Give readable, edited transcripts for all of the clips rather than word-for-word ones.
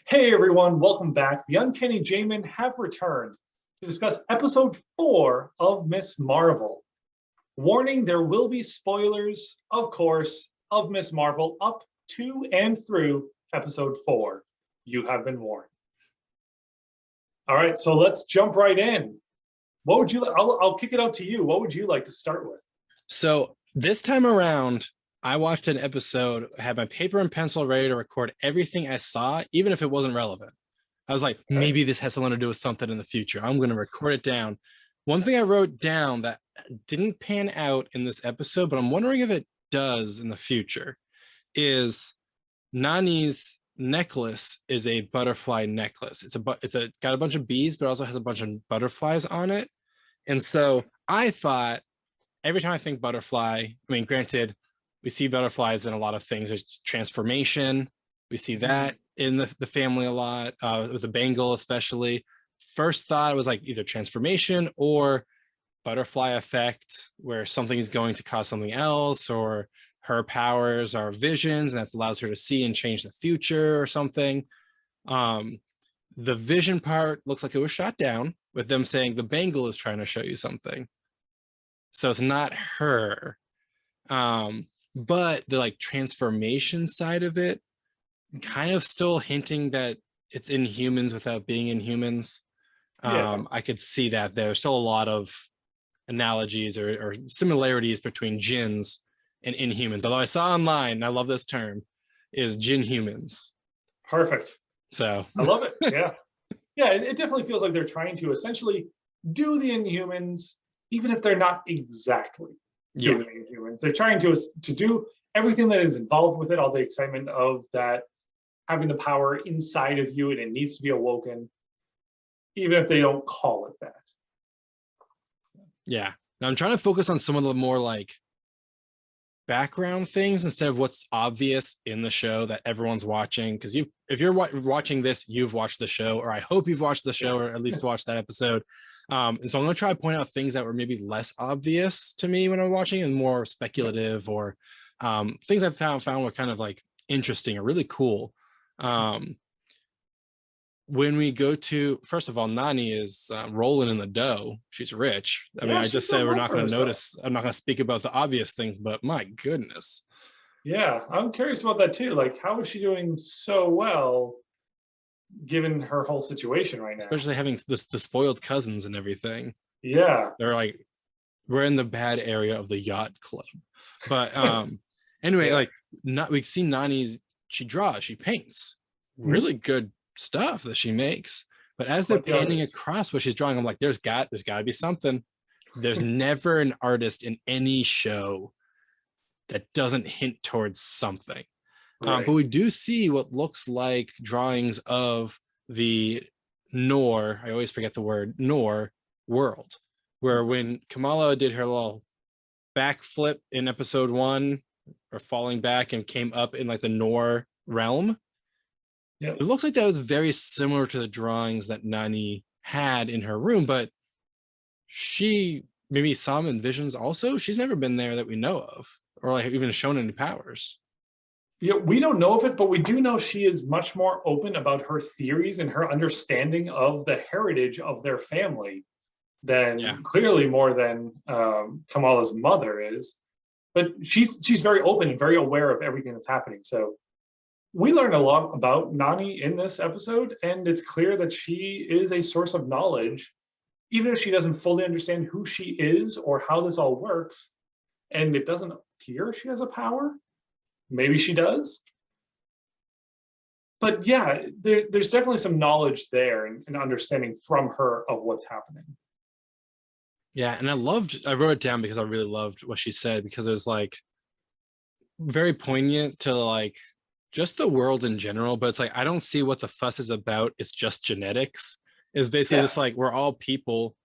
Hey everyone, welcome back. The Uncanny JMen have returned to discuss episode 4 of Miss Marvel. Warning, there will be spoilers, of course, of Miss Marvel up to and through episode 4. You have been warned. All right, so let's jump right in. What would you, I'll kick it out to you. What would you like to start with? So this time around, I watched an episode, had my paper and pencil ready to record everything I saw, even if it wasn't relevant. I was like, maybe this has something to do with something in the future. I'm going to record it down. One thing I wrote down that didn't pan out in this episode, but I'm wondering if it does in the future, is Nani's necklace is a butterfly necklace. It's got a bunch of beads, but also has a bunch of butterflies on it. And so I thought, every time I think butterfly, I mean, granted, we see butterflies in a lot of things. There's transformation. We see that in the family a lot, with the bangle especially. First thought, it was like either transformation or butterfly effect, where something is going to cause something else, or her powers are visions, and that allows her to see and change the future or something. The vision part looks like it was shot down, with them saying the bangle is trying to show you something. So it's not her. But the like transformation side of it, kind of still hinting that it's in humans without being in humans. I could see that there's still a lot of analogies or similarities between jinns and inhumans. Although I saw online, and I love this term, is jinn humans. Perfect. So I love it. Yeah. Yeah, it definitely feels like they're trying to essentially do the Inhumans, even if they're not exactly doing the Inhumans. They're trying to do everything that is involved with it, all the excitement of that, having the power inside of you, and it needs to be awoken, even if they don't call it that. Yeah. Now I'm trying to focus on some of the more like background things instead of what's obvious in the show that everyone's watching. Because if you're watching this, you've watched the show, or I hope you've watched the show, or at least watched that episode. And so I'm going to try to point out things that were maybe less obvious to me when I'm watching, and more speculative, or things I found were kind of like interesting or really cool. When we go to, first of all, Nani is rolling in the dough. She's rich. I mean, I just said we're not going to notice. I'm not going to speak about the obvious things, but my goodness. Yeah, I'm curious about that too. Like, how is she doing so well, given her whole situation right now? Especially having the spoiled cousins and everything. Yeah. They're like, we're in the bad area of the yacht club. But anyway, like, we've seen Nani's, she draws, she paints. Really good stuff that she makes. But as they're panning across what she's drawing, I'm like, there's got to be something. There's never an artist in any show that doesn't hint towards something. But we do see what looks like drawings of the Nor, I always forget the word, Nor world, where when Kamala did her little backflip in episode 1, or falling back and came up in like the Nor realm, it looks like that was very similar to the drawings that Nani had in her room, but she maybe saw them in visions also. She's never been there that we know of, or like even shown any powers. Yeah, we don't know of it, but we do know she is much more open about her theories and her understanding of the heritage of their family than clearly more than Kamala's mother is. But she's very open and very aware of everything that's happening. So we learn a lot about Nani in this episode, and it's clear that she is a source of knowledge, even if she doesn't fully understand who she is or how this all works, and it doesn't appear she has a power. Maybe she does. But yeah, there's definitely some knowledge there and understanding from her of what's happening. Yeah, and I wrote it down because I really loved what she said, because it was like very poignant to like just the world in general. But it's like, I don't see what the fuss is about. It's just genetics. It's basically just like, we're all people.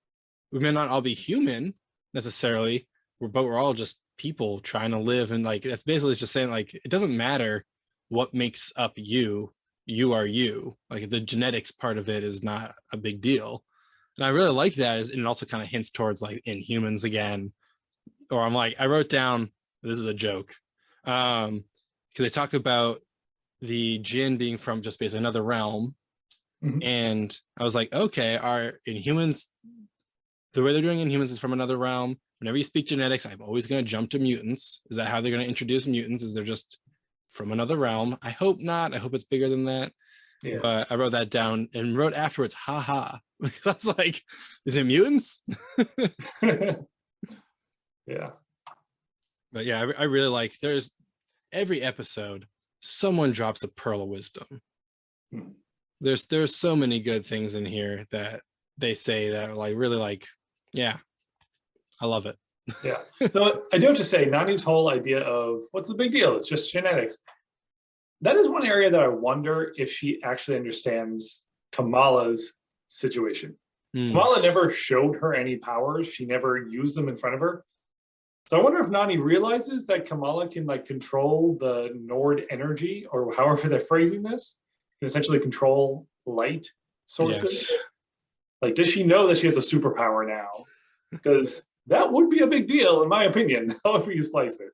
We may not all be human necessarily, but we're all just people trying to live. And like, that's basically just saying like, it doesn't matter what makes up you are you. Like, the genetics part of it is not a big deal. And I really like that. And it also kind of hints towards like Inhumans again. Or I'm like, I wrote down, this is a joke, because they talk about the Jinn being from just basically another realm. Mhm. And I was like, okay, are Inhumans, the way they're doing Inhumans is from another realm. Whenever you speak genetics, I'm always going to jump to mutants. Is that how they're going to introduce mutants? Is they're just from another realm? I hope not. I hope it's bigger than that. Yeah. But I wrote that down and wrote afterwards, haha. Because I was like, is it mutants? Yeah. But yeah, I really like, there's every episode, someone drops a pearl of wisdom. Hmm. There's so many good things in here that they say that are like really like, yeah, I love it. Yeah. So I do have to say, Nani's whole idea of what's the big deal? It's just genetics. That is one area that I wonder if she actually understands Kamala's situation. Kamala never showed her any powers. She never used them in front of her. So I wonder if Nani realizes that Kamala can like control the Nord energy, or however they're phrasing this, can essentially control light sources. Yeah. Like, does she know that she has a superpower now? Because that would be a big deal, in my opinion, however you slice it.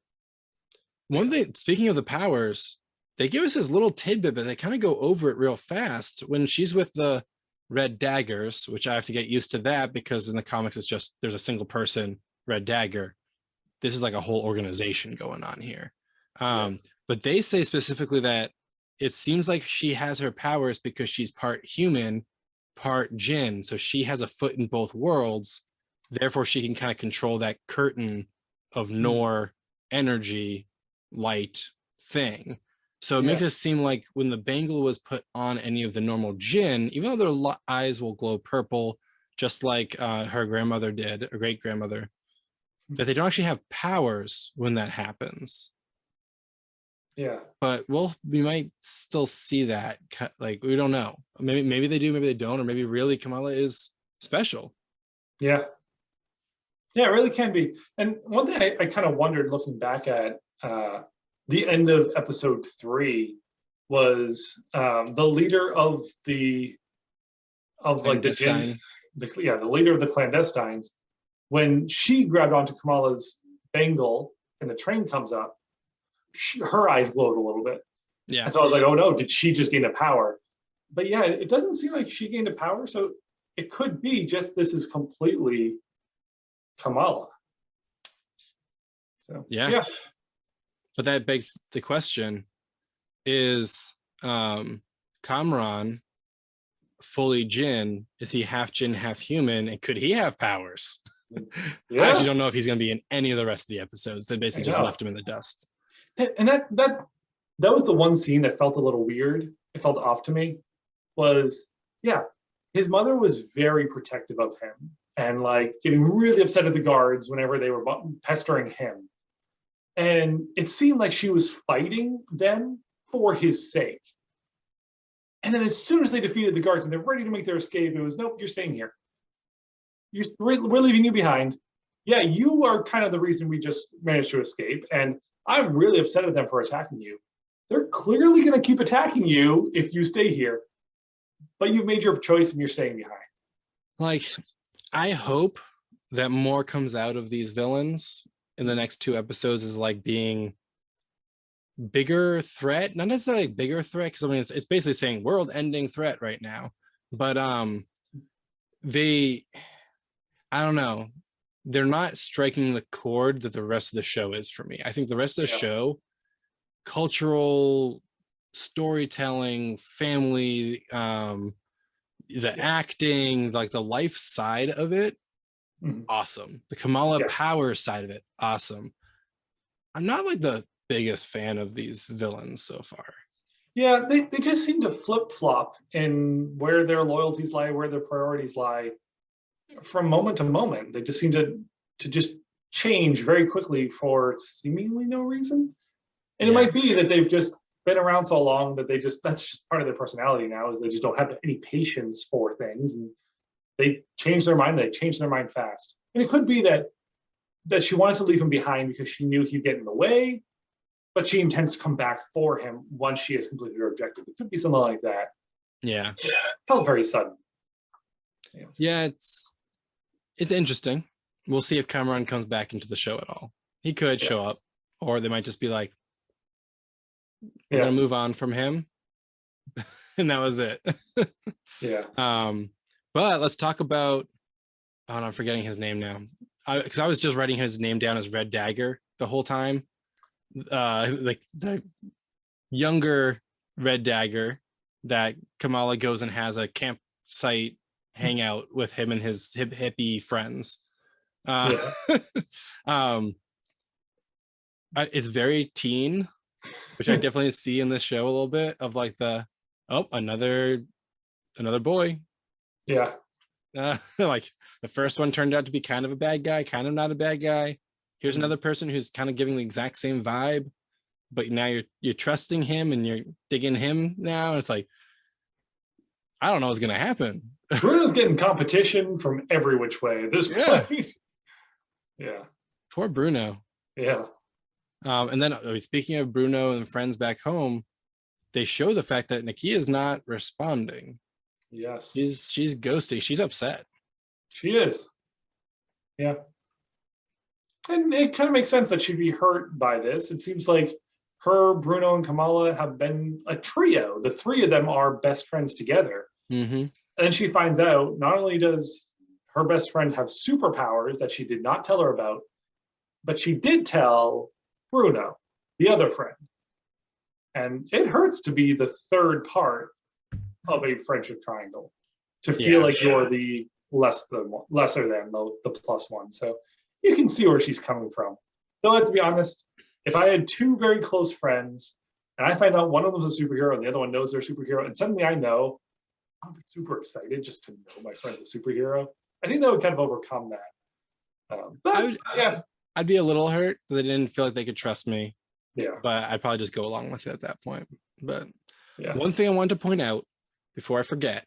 One thing, speaking of the powers, they give us this little tidbit, but they kind of go over it real fast. When she's with the Red Daggers, which I have to get used to that because in the comics it's just there's a single person, Red Dagger. This is like a whole organization going on here. But they say specifically that it seems like she has her powers because she's part human, part Jinn. So she has a foot in both worlds. Therefore, she can kind of control that curtain of Nor energy, light thing. So it makes it seem like when the bangle was put on any of the normal Jinn, even though their eyes will glow purple, just like her grandmother did, or great grandmother, that they don't actually have powers when that happens. Yeah. But we might still see that. Like, we don't know. Maybe they do, maybe they don't, or maybe really Kamala is special. Yeah. Yeah, it really can be. And one thing I kind of wondered looking back at the end of episode 3 was the leader of the Jinn, the leader of the clandestines, when she grabbed onto Kamala's bangle and the train comes up, her eyes glowed a little bit. Yeah. And so I was like, oh no, did she just gain a power? But yeah, it doesn't seem like she gained a power. So it could be just this is completely Kamala. So yeah. But that begs the question, is Kamran fully Jinn? Is he half Jinn, half human? And could he have powers? Yeah. I actually don't know if he's going to be in any of the rest of the episodes. They basically just left him in the dust. And that was the one scene that felt a little weird. It felt off to me. Was his mother was very protective of him and like getting really upset at the guards whenever they were pestering him. And it seemed like she was fighting them for his sake. And then as soon as they defeated the guards and they're ready to make their escape, it was, nope, you're staying here. We're leaving you behind. Yeah, you are kind of the reason we just managed to escape. And I'm really upset at them for attacking you. They're clearly going to keep attacking you if you stay here. But you've made your choice and you're staying behind. Like, I hope that more comes out of these villains in the next 2 episodes is like being bigger threat, not necessarily bigger threat, because I mean it's basically saying world-ending threat right now. But I don't know, they're not striking the chord that the rest of the show is for me. I think the rest of the show, cultural storytelling, family, the acting, like the life side of it, awesome. The Kamala power side of it, awesome. I'm not like the biggest fan of these villains so far. Yeah, they just seem to flip-flop in where their loyalties lie, where their priorities lie from moment to moment. They just seem to just change very quickly for seemingly no reason. And it might be that they've just been around so long that that's just part of their personality now, is they just don't have any patience for things. And they change their mind, fast. And it could be that she wanted to leave him behind because she knew he'd get in the way, but she intends to come back for him once she has completed her objective. It could be something like that. Yeah. Just felt very sudden. Yeah, it's interesting. We'll see if Cameron comes back into the show at all. He could show up, or they might just be like, We're gonna move on from him. And that was it. Yeah. But let's talk about, oh, no, I'm forgetting his name now. Because I was just writing his name down as Red Dagger the whole time. Like the younger Red Dagger that Kamala goes and has a campsite hangout with him and his hippie friends. It's very teen, which I definitely see in this show a little bit of like another boy. Yeah. Like the first one turned out to be kind of a bad guy, kind of not a bad guy. Here's another person who's kind of giving the exact same vibe, but now you're trusting him and you're digging him now. It's like, I don't know what's gonna happen. Bruno's getting competition from every which way at this point. Yeah. Poor Bruno. Yeah. And then speaking of Bruno and friends back home, they show the fact that Nakia is not responding. Yes. She's ghosting. She's upset. She is. Yeah. And it kind of makes sense that she'd be hurt by this. It seems like her, Bruno, and Kamala have been a trio. The three of them are best friends together. Mm-hmm. And then she finds out not only does her best friend have superpowers that she did not tell her about, but she did tell Bruno, the other friend. And it hurts to be the third part of a friendship triangle, to feel like you're the lesser than the plus one. So you can see where she's coming from. Though, let's be honest, if I had two very close friends and I find out one of them's a superhero and the other one knows they're a superhero, and suddenly I know, I'll be super excited just to know my friend's a superhero. I think that would kind of overcome that. I'd be a little hurt that they didn't feel like they could trust me. Yeah. But I'd probably just go along with it at that point. But one thing I wanted to point out before I forget,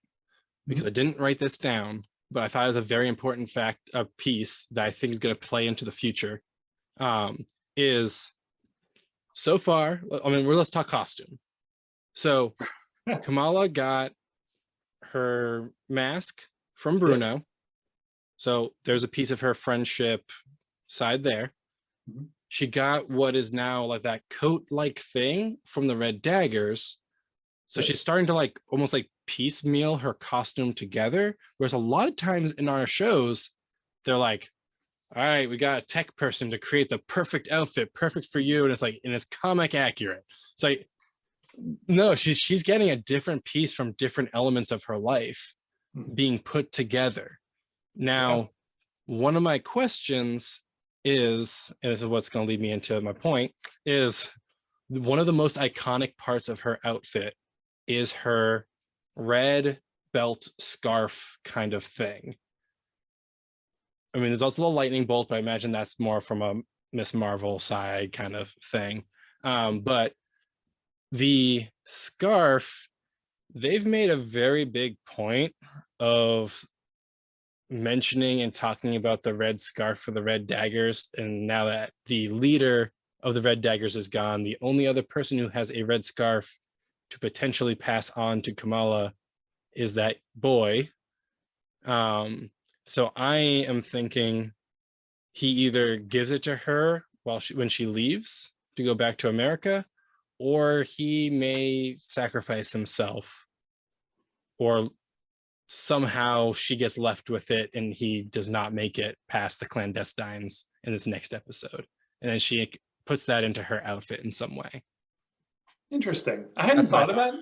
because I didn't write this down, but I thought it was a very important a piece that I think is going to play into the future, is so far, I mean, let's talk costume. So Kamala got her mask from Bruno. So there's a piece of her friendship side there. She got what is now like that coat-like thing from the Red Daggers. So she's starting to like almost like piecemeal her costume together. Whereas a lot of times in our shows, they're like, all right, we got a tech person to create the perfect outfit, perfect for you. And it's like, and it's comic accurate. It's like, no, she's getting a different piece from different elements of her life being put together. Now, one of my questions is, and this is what's going to lead me into my point, is one of the most iconic parts of her outfit is her red belt scarf kind of thing. I mean, there's also the lightning bolt, but I imagine that's more from a Miss Marvel side kind of thing. But the scarf, they've made a very big point of mentioning and talking about the red scarf for the Red Daggers. And now that the leader of the Red Daggers is gone, the only other person who has a red scarf to potentially pass on to Kamala is that boy. So I am thinking he either gives it to her when she leaves to go back to America, or he may sacrifice himself, or somehow she gets left with it and he does not make it past the clandestines in this next episode. And then she puts that into her outfit in some way. Interesting. I hadn't thought of that.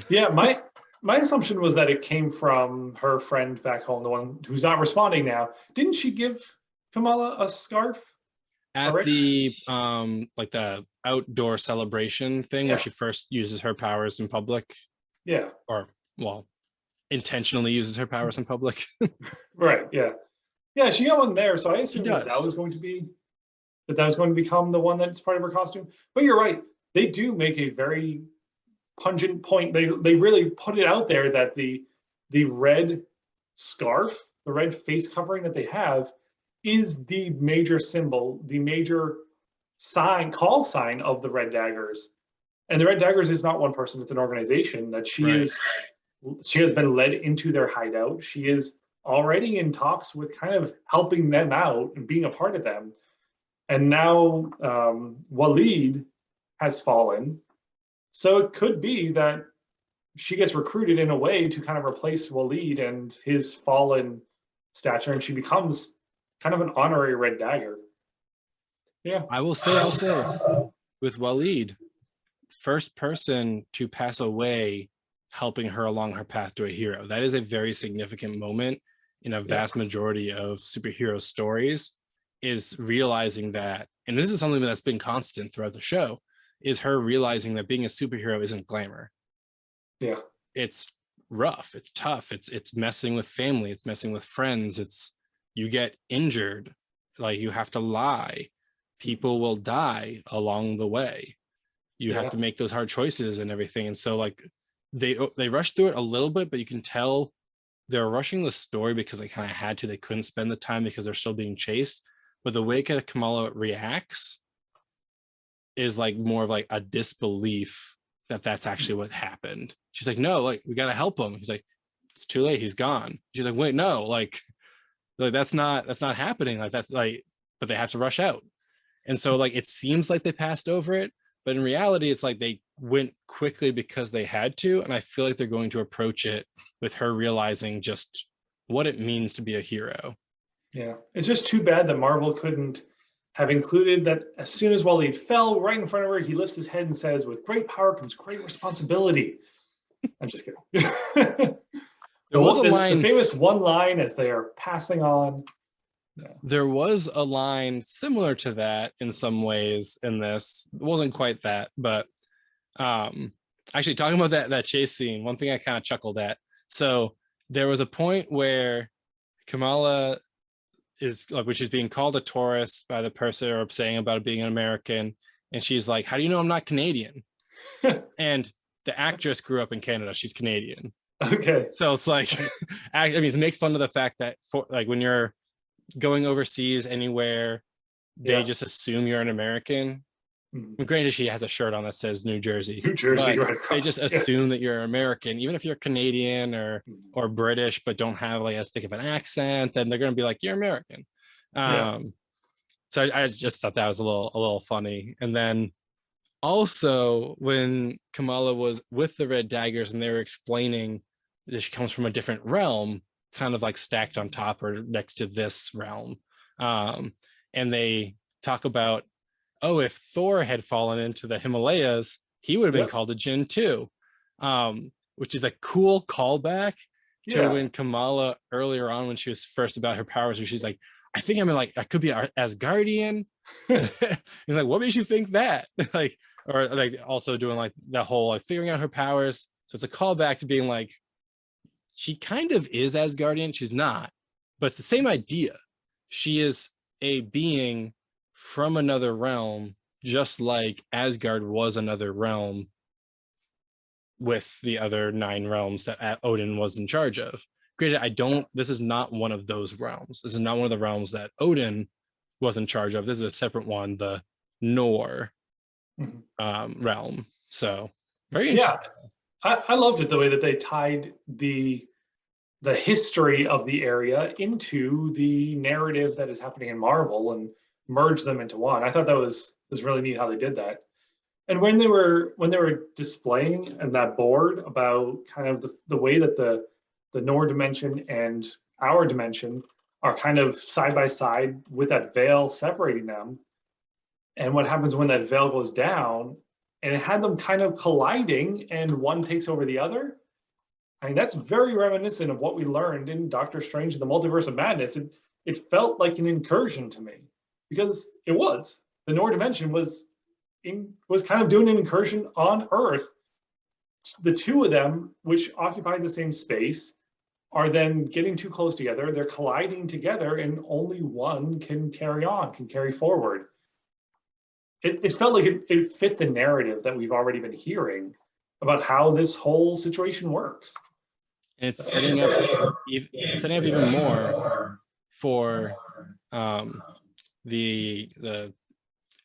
Yeah, my assumption was that it came from her friend back home, the one who's not responding now. Didn't she give Kamala a scarf? At the like the outdoor celebration thing where she first uses her powers in public. Yeah. Or, well, intentionally uses her powers in public. Right. Yeah. Yeah, she got one there, so I assumed that was going to become the one that's part of her costume. But you're right. They do make a very pungent point. They really put it out there that the red scarf, the red face covering that they have, is the major symbol, the major call sign of the Red Daggers. And the Red Daggers is not one person, it's an organization that she has been led into their hideout. She is already in talks with kind of helping them out and being a part of them. And now Waleed has fallen. So it could be that she gets recruited in a way to kind of replace Waleed and his fallen stature, and she becomes kind of an honorary Red Dagger. Yeah. I will say also with Waleed, first person to pass away helping her along her path to a hero. That is a very significant moment in a vast majority of superhero stories, is realizing that, and this is something that's been constant throughout the show, is her realizing that being a superhero isn't glamour. Yeah. It's rough, it's tough, it's messing with family, it's messing with friends, it's you get injured, like you have to lie, people will die along the way, you have to make those hard choices and everything. And so like they rushed through it a little bit, but you can tell they're rushing the story because they kind of had to. They couldn't spend the time because they're still being chased. But the way Kamala reacts is like more of like a disbelief that that's actually what happened. She's like, no, like we gotta help him. He's like, it's too late, he's gone. She's like, wait, no, like that's not happening. Like that's like, but they have to rush out. And so like it seems like they passed over it, but in reality, it's like they went quickly because they had to. And I feel like they're going to approach it with her realizing just what it means to be a hero. Yeah, it's just too bad that Marvel couldn't have included that as soon as Waleed fell right in front of her, he lifts his head and says, with great power comes great responsibility. I'm just kidding. There was a line, the famous one line as they are passing on. Yeah. There was a line similar to that in some ways in this. It wasn't quite that, but actually talking about that chase scene, one thing I kind of chuckled at. So there was a point where Kamala is like, when she's being called a tourist by the person or saying about it being an American, and she's like, how do you know I'm not Canadian? And the actress grew up in Canada, she's Canadian. Okay. So it's like, I mean, it makes fun of the fact that for like when you're going overseas anywhere, they just assume you're an American. Granted, she has a shirt on that says New Jersey. New Jersey, right across. They just assume that you're American, even if you're Canadian or British, but don't have like as thick of an accent. Then they're going to be like, you're American. So I just thought that was a little funny. And then also when Kamala was with the Red Daggers and they were explaining that she comes from a different realm, kind of like stacked on top or next to this realm, and they talk about, oh, if Thor had fallen into the Himalayas, he would have been called a Jinn too, which is a cool callback to when Kamala earlier on, when she was first about her powers, where she's like, I think I'm like, I could be Asgardian. And like, what makes you think that? Like, or like also doing like the whole like figuring out her powers. So it's a callback to being like, she kind of is Asgardian. She's not, but it's the same idea. She is a being from another realm, just like Asgard was another realm with the other 9 realms that Odin was in charge of. Granted, this is not one of those realms. This is not one of the realms that Odin was in charge of. This is a separate one, the Nor realm. So very interesting. I loved it the way that they tied the history of the area into the narrative that is happening in Marvel and merged them into one. I thought that was really neat how they did that. And when they were displaying on that board about kind of the way that the Nor dimension and our dimension are kind of side by side with that veil separating them, and what happens when that veil goes down, and it had them kind of colliding and one takes over the other. I mean, that's very reminiscent of what we learned in Doctor Strange and the Multiverse of Madness. It felt like an incursion to me, because it was. The Nor dimension was kind of doing an incursion on Earth. The two of them, which occupy the same space, are then getting too close together. They're colliding together, and only one can carry on, can carry forward. It felt like it fit the narrative that we've already been hearing about how this whole situation works. And it's setting up even more for the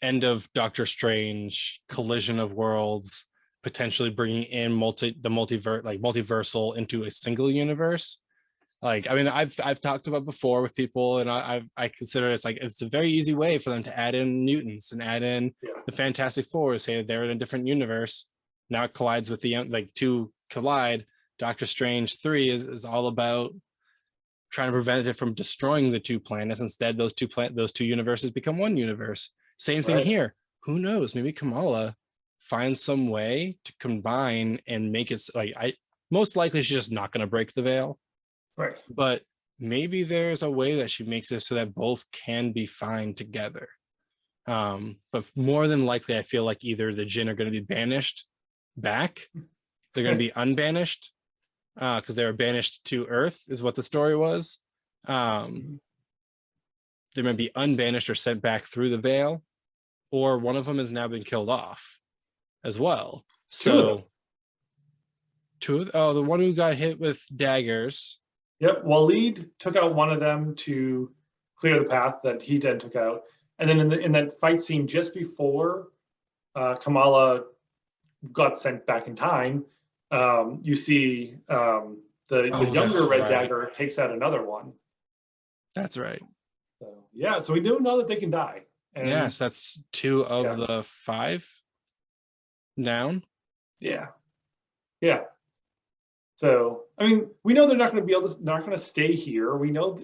end of Doctor Strange, collision of worlds, potentially bringing in multiversal into a single universe. Like, I mean, I've talked about before with people, and I consider it's a very easy way for them to add in mutants and add in the Fantastic Four, say they're in a different universe, now it collides with the like two collide. Doctor Strange 3 is all about trying to prevent it from destroying the two planets. Instead, those two universes become one universe. Same thing here. Who knows? Maybe Kamala finds some way to combine and make it like most likely she's just not going to break the veil. Right. But maybe there's a way that she makes it so that both can be fine together. But more than likely, I feel like either the Jinn are going to be banished back, they're going to be unbanished, because they were banished to Earth, is what the story was. They might be unbanished or sent back through the veil, or one of them has now been killed off as well. So, the one who got hit with daggers. Yep, Waleed took out one of them to clear the path that he then took out. And then in that fight scene just before Kamala got sent back in time, you see the younger Red Dagger takes out another one. That's right. So, yeah, so we do know that they can die. And, yes, that's 2 of the 5 down. Yeah. Yeah. So, I mean, we know they're not going to stay here. We know,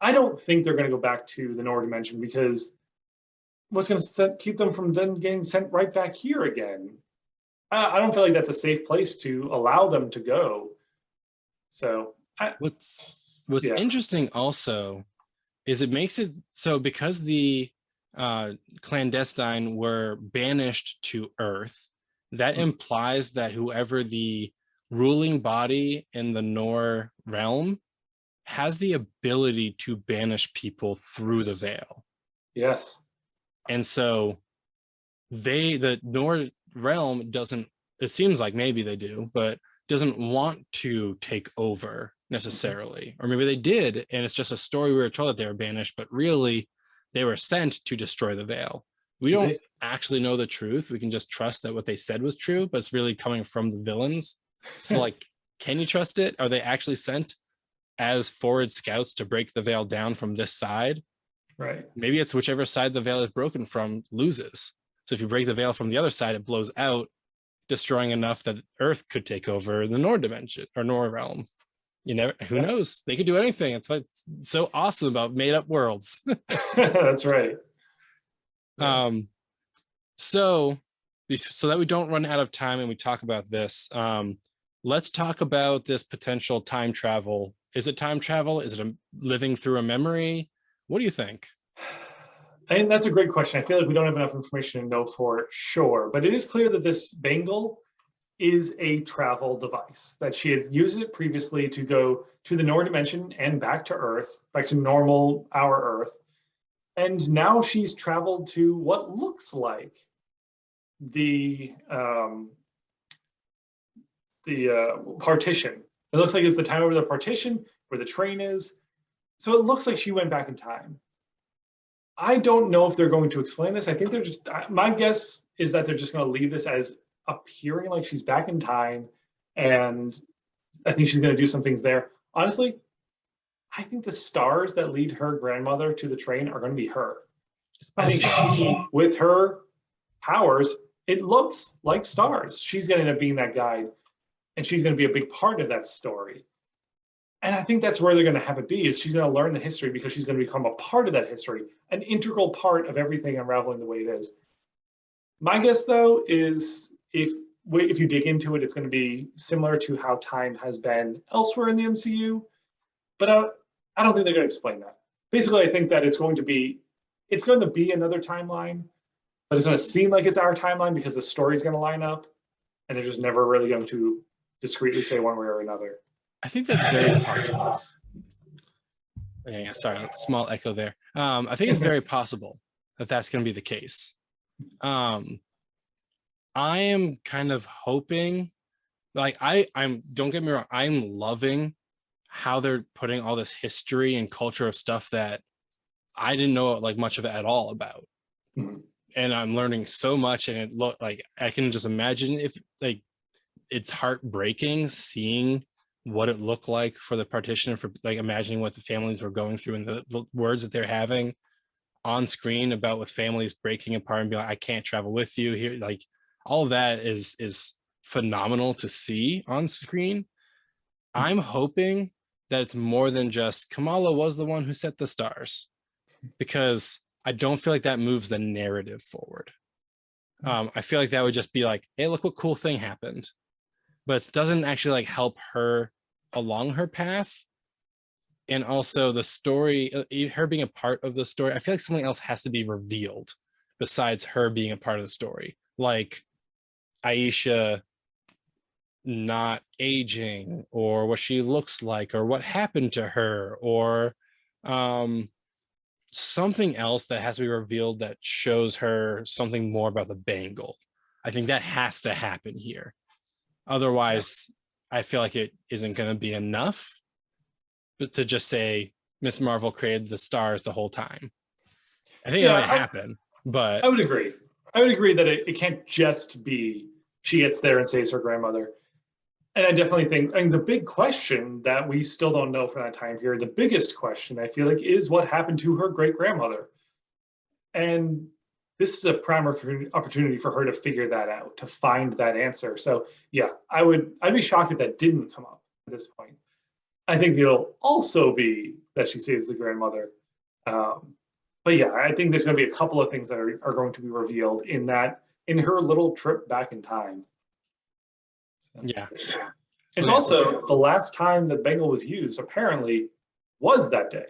I don't think they're going to go back to the Nor Dimension, because what's going to keep them from then getting sent right back here again? I don't feel like that's a safe place to allow them to go. So, what's interesting also is it makes it so, because the clandestine were banished to Earth, that implies that whoever the ruling body in the Nor realm has the ability to banish people through the veil. Yes. And so the Nor realm doesn't, it seems like maybe they do, but doesn't want to take over necessarily. Or maybe they did, and it's just a story we were told that they were banished, but really they were sent to destroy the veil. We don't actually know the truth. We can just trust that what they said was true, but it's really coming from the villains. So like, can you trust it? Are they actually sent as forward scouts to break the veil down from this side? Right. Maybe it's whichever side the veil is broken from loses. So if you break the veil from the other side, it blows out, destroying enough that Earth could take over the Nor dimension or Nor realm. You never, who knows? They could do anything. It's what's so awesome about made up worlds. That's right. Yeah. So that we don't run out of time and we talk about this, let's talk about this potential time travel. Is it time travel? Is it living through a memory? What do you think? And that's a great question. I feel like we don't have enough information to know for sure, but it is clear that this bangle is a travel device, that she has used it previously to go to the Nor dimension and back to Earth, back to normal, our Earth. And now she's traveled to what looks like the partition. It looks like it's the time over the partition where the train is. So it looks like she went back in time. I don't know if they're going to explain this. I think they're just, my guess is that they're just going to leave this as appearing like she's back in time, and I think she's going to do some things there. Honestly, I think the stars that lead her grandmother to the train are going to be her. I think she, with her powers, it looks like stars. She's going to end up being that guide, and she's going to be a big part of that story. And I think that's where they're going to have it be, is she's going to learn the history because she's going to become a part of that history, an integral part of everything unraveling the way it is. My guess, though, is if you dig into it, it's going to be similar to how time has been elsewhere in the MCU. But I don't think they're going to explain that. Basically, I think that it's going to be another timeline, but it's going to seem like it's our timeline because the story's going to line up, and they're just never really going to discreetly say one way or another. I think that's very possible. Yeah, sorry, small echo there. I think it's very possible that that's going to be the case. I am kind of hoping, like I'm. Don't get me wrong, I'm loving how they're putting all this history and culture of stuff that I didn't know like much of it at all about. Mm-hmm. And I'm learning so much, and it look like I can just imagine if like it's heartbreaking seeing what it looked like for the partition, for like imagining what the families were going through and the words that they're having on screen about with families breaking apart and being like, I can't travel with you here. Like, all of that is phenomenal to see on screen. I'm hoping that it's more than just Kamala was the one who set the stars, because I don't feel like that moves the narrative forward. I feel like that would just be like, hey, look what cool thing happened, but it doesn't actually like help her along her path. And also the story, her being a part of the story, I feel like something else has to be revealed besides her being a part of the story, like Aisha not aging, or what she looks like, or what happened to her, or something else that has to be revealed that shows her something more about the bangle. I think that has to happen here. Otherwise, I feel like it isn't going to be enough, but to just say Miss Marvel created the stars the whole time. I think that might happen, but I would agree. I would agree that it can't just be she gets there and saves her grandmother. And I definitely think, I mean, the big question that we still don't know for that time period, the biggest question I feel like is what happened to her great grandmother. And this is a prime opportunity for her to figure that out, to find that answer. So yeah, I'd be shocked if that didn't come up at this point. I think it'll also be that she saves the grandmother. But yeah, I think there's going to be a couple of things that are going to be revealed in her little trip back in time. So. Yeah. It's also the last time that bangle was used, apparently, was that day.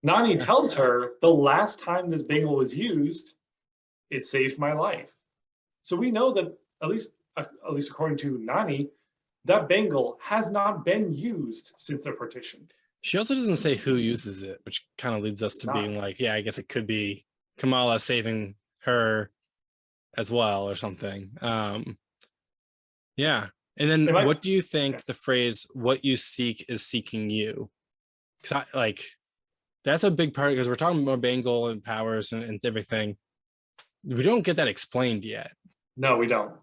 Nani tells her the last time this bangle was used, it saved my life. So we know that, at least according to Nani, that bangle has not been used since the partition. She also doesn't say who uses it, which kind of leads us to being like, yeah, I guess it could be Kamala saving her as well or something. Yeah. And then what do you think the phrase "what you seek is seeking you"? Because that's a big part, because we're talking about bangle and powers and everything. We don't get that explained yet. No, we don't.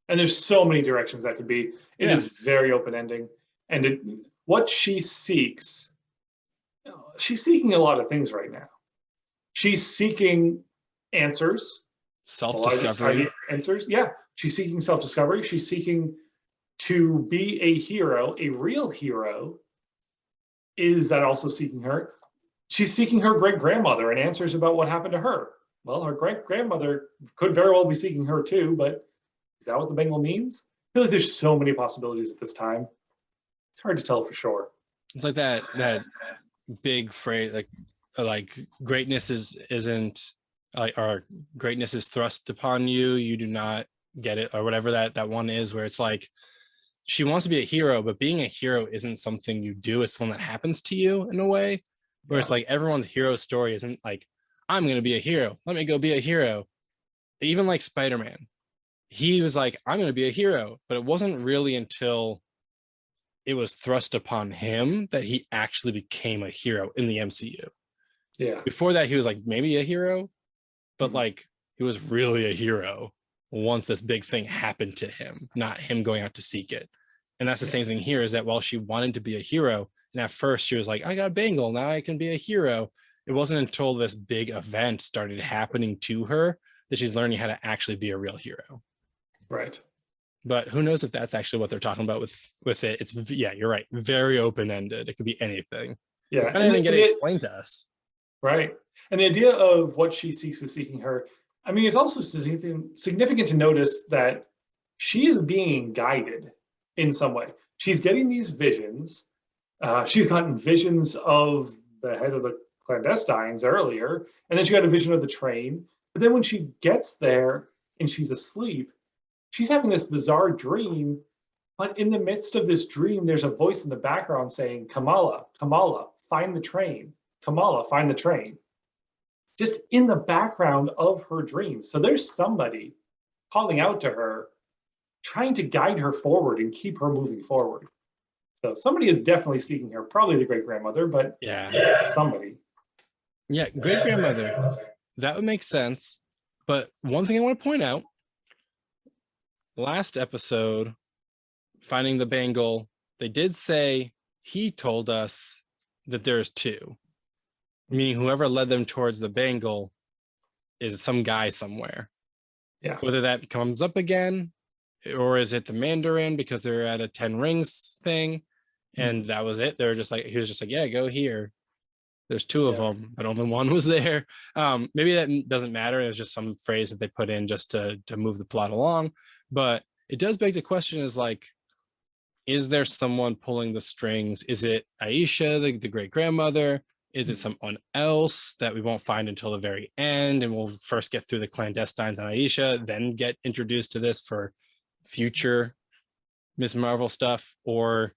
And there's so many directions that could be. It is very open ending. And what she seeks, she's seeking a lot of things right now. She's seeking answers. Self-discovery. Answers. Yeah. She's seeking self-discovery. She's seeking to be a hero, a real hero. Is that also seeking her? She's seeking her great-grandmother and answers about what happened to her. Well, her great-grandmother could very well be seeking her too, but is that what the bangle means? I feel like there's so many possibilities at this time. It's hard to tell for sure. It's like that big phrase, like greatness isn't like, or greatness is thrust upon you, you do not get it, or whatever that one is, where it's like she wants to be a hero, but being a hero isn't something you do, it's something that happens to you in a way, where it's like everyone's hero story isn't like, I'm going to be a hero, let me go be a hero. Even like Spider-Man, he was like, I'm going to be a hero, but it wasn't really until it was thrust upon him that he actually became a hero in the MCU. Yeah. Before that, he was like maybe a hero, but like he was really a hero once this big thing happened to him, not him going out to seek it. And that's the same thing here, is that while she wanted to be a hero, and at first she was like, I got a bangle, now I can be a hero. It wasn't until this big event started happening to her that she's learning how to actually be a real hero. Right. But who knows if that's actually what they're talking about with it. It's, yeah, you're right, very open-ended. It could be anything. Yeah. And then get it explained to us. Right. And the idea of what she seeks is seeking her. I mean, it's also significant to notice that she is being guided in some way. She's getting these visions. She's gotten visions of the head of the clandestines earlier, and then she got a vision of the train. But then when she gets there and she's asleep, she's having this bizarre dream. But in the midst of this dream, there's a voice in the background saying, Kamala, Kamala, find the train. Kamala, find the train. Just in the background of her dreams. So there's somebody calling out to her, trying to guide her forward and keep her moving forward. So somebody is definitely seeking her, probably the great-grandmother, but somebody. Yeah, great-grandmother. That would make sense. But one thing I want to point out, last episode, finding the bangle, they did say he told us that there's two, meaning whoever led them towards the bangle is some guy somewhere. Yeah. Whether that comes up again, or is it the Mandarin because they're at a 10 rings thing, and that was it. They're just like, he was just like, yeah, go here. There's two of them, but only one was there. Maybe that doesn't matter. It's just some phrase that they put in just to move the plot along. But it does beg the question: is like, is there someone pulling the strings? Is it Aisha, the great grandmother? Is it someone else that we won't find until the very end? And we'll first get through the clandestines on Aisha, then get introduced to this for future Miss Marvel stuff, or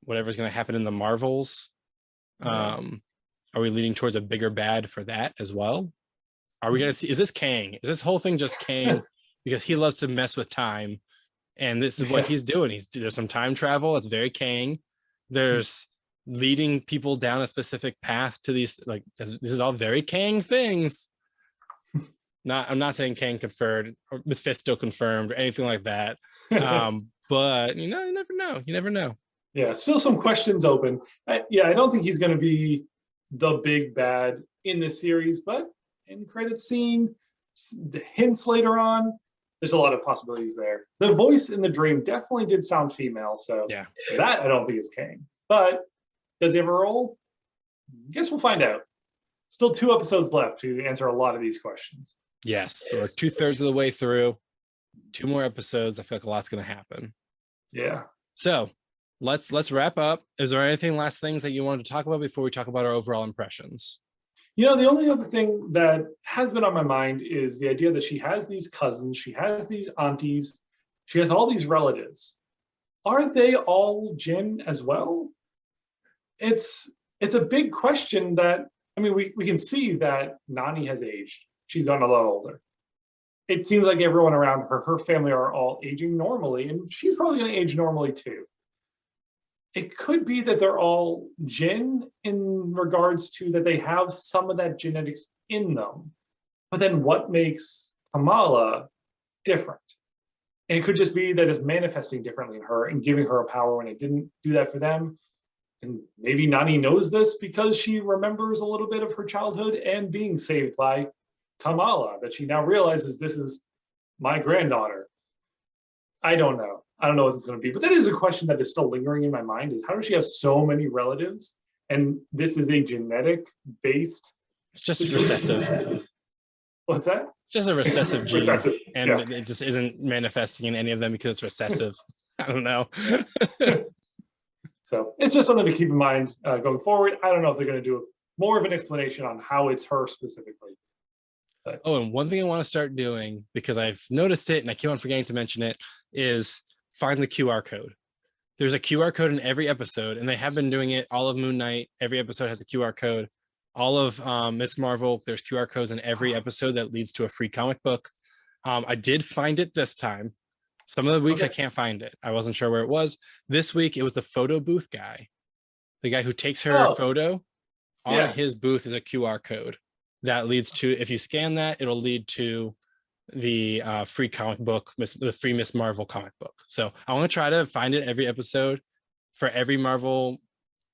whatever's going to happen in the Marvels. Are we leading towards a bigger bad for that as well? Are we going to see, is this Kang? Is this whole thing just Kang because he loves to mess with time? And this is what he's doing. There's some time travel. That's very Kang. There's leading people down a specific path to these, like, this is all very Kang things. I'm not saying Kang confirmed or Mephisto confirmed or anything like that. But you never know. You never know. Yeah, still some questions open. I don't think he's going to be the big bad in this series, but in credit scene, the hints later on, there's a lot of possibilities there. The voice in the dream definitely did sound female, so that I don't think is Kang. But does he have a role? Guess we'll find out. Still 2 episodes left to answer a lot of these questions. Yes, so we're 2/3 of the way through. 2 more episodes. I feel like a lot's going to happen. Yeah. So let's wrap up. Is there anything last things that you wanted to talk about before we talk about our overall impressions? The only other thing that has been on my mind is the idea that she has these cousins, she has these aunties, she has all these relatives. Are they all Jinn as well? It's a big question that, I mean, we can see that Nani has aged. She's gotten a lot older. It seems like everyone around her family are all aging normally, and she's probably going to age normally too. It could be that they're all Jinn in regards to that they have some of that genetics in them. But then what makes Kamala different? And it could just be that it's manifesting differently in her and giving her a power when it didn't do that for them. And maybe Nani knows this because she remembers a little bit of her childhood and being saved by Kamala, that she now realizes this is my granddaughter. I don't know. I don't know what it's going to be, but that is a question that is still lingering in my mind: is how does she have so many relatives? And this is a genetic based. It's just recessive. What's that? It's just a recessive gene. Recessive, and it just isn't manifesting in any of them because it's recessive. I don't know. So it's just something to keep in mind going forward. I don't know if they're going to do more of an explanation on how it's her specifically. But. Oh, and one thing I want to start doing, because I've noticed it and I keep on forgetting to mention it, is find the QR code. There's a QR code in every episode, and they have been doing it all of Moon Knight. Every episode has a QR code. All of Miss Marvel, there's QR codes in every episode that leads to a free comic book. I did find it this time. Some of the weeks I can't find it. I wasn't sure where it was. This week it was the photo booth guy. The guy who takes her photo. On his booth is a QR code that leads to, if you scan that, it'll lead to the free comic book, the free Miss Marvel comic book. So I want to try to find it every episode for every Marvel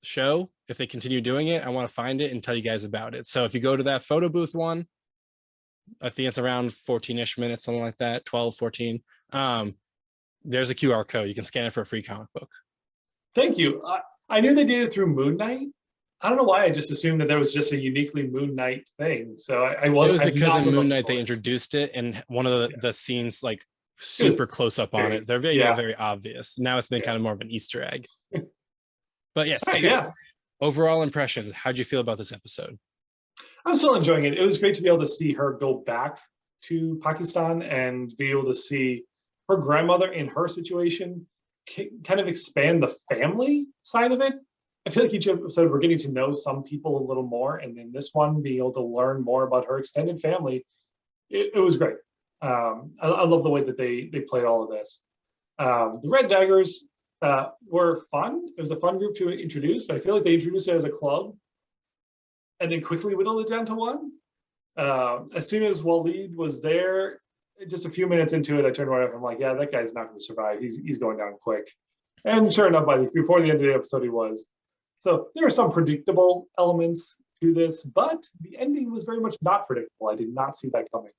show. If they continue doing it, I want to find it and tell you guys about it. So if you go to that photo booth one, I think it's around 14-ish minutes, something like that, 12, 14. There's a QR code. You can scan it for a free comic book. Thank you. I knew they did it through Moon Knight. I don't know why I just assumed that there was just a uniquely Moon Knight thing. So it was because in Moon Knight they introduced it, and one of the scenes, like, super close up on it. They're very, very obvious. Now it's been kind of more of an Easter egg. But yes, okay. Overall impressions. How'd you feel about this episode? I'm still enjoying it. It was great to be able to see her go back to Pakistan and be able to see her grandmother in her situation, kind of expand the family side of it. I feel like each episode we're getting to know some people a little more, and then this one being able to learn more about her extended family, it was great. I love the way that they played all of this. The Red Daggers were fun. It was a fun group to introduce, but I feel like they introduced it as a club and then quickly whittled it down to one. As soon as Waleed was there, just a few minutes into it, I turned around and I'm like, yeah, that guy's not going to survive. He's going down quick. And sure enough, before the end of the episode, he was. So there are some predictable elements to this, but the ending was very much not predictable. I did not see that coming.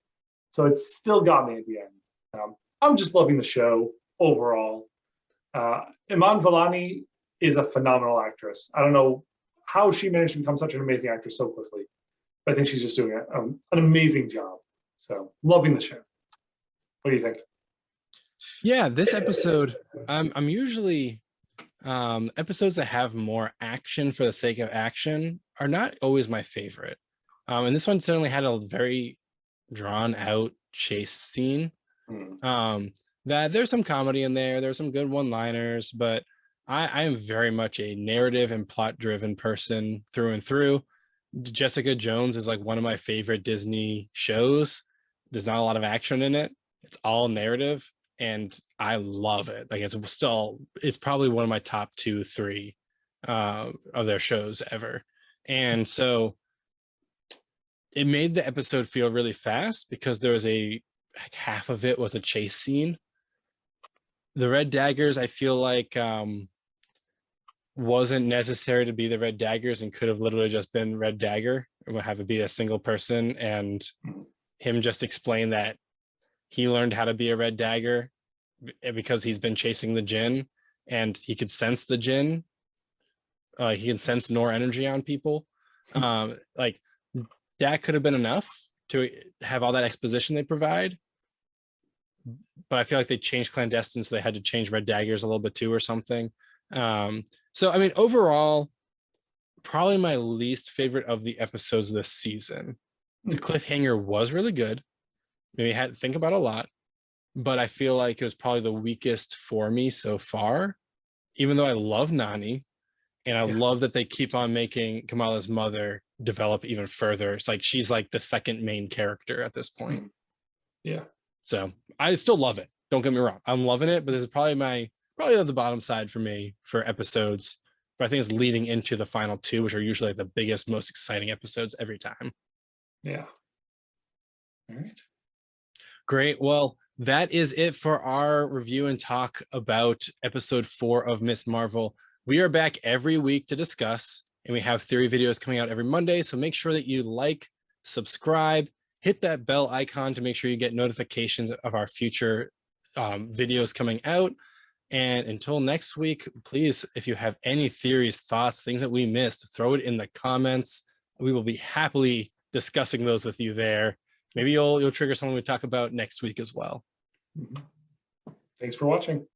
So it's still got me at the end. I'm just loving the show overall. Iman Vellani is a phenomenal actress. I don't know how she managed to become such an amazing actress so quickly, but I think she's just doing an amazing job. So loving the show. What do you think? Yeah, this episode, I'm usually episodes that have more action for the sake of action are not always my favorite. And this one certainly had a very drawn out chase scene. That there's some comedy in there, there's some good one-liners, but I am very much a narrative and plot driven person through and through. Jessica Jones is like one of my favorite Disney shows. There's not a lot of action in it. It's all narrative, and I love it. Like it's probably one of my top 2-3 of their shows ever. And so it made the episode feel really fast because there was half of it was a chase scene. The Red Daggers, I feel like wasn't necessary to be the Red Daggers and could have literally just been Red Dagger and would have it be a single person, and him just explain that he learned how to be a Red Dagger because he's been chasing the Jinn and he could sense the Jinn. He can sense Nor energy on people. Like that could have been enough to have all that exposition they provide. But I feel like they changed clandestine, so they had to change Red Daggers a little bit too or something. So I mean, overall, probably my least favorite of the episodes this season. The cliffhanger was really good. Maybe I had to think about a lot, but I feel like it was probably the weakest for me so far, even though I love Nani and I love that they keep on making Kamala's mother develop even further. It's like she's like the second main character at this point. Yeah. So I still love it. Don't get me wrong. I'm loving it, but this is probably on the bottom side for me for episodes. But I think it's leading into the final 2, which are usually the biggest, most exciting episodes every time. Yeah. All right. Great. Well, that is it for our review and talk about episode 4 of Miss Marvel. We are back every week to discuss, and we have theory videos coming out every Monday. So make sure that you like, subscribe, hit that bell icon to make sure you get notifications of our future videos coming out. And until next week, please, if you have any theories, thoughts, things that we missed, throw it in the comments. We will be happily discussing those with you there. Maybe you'll trigger something we talk about next week as well. Thanks for watching.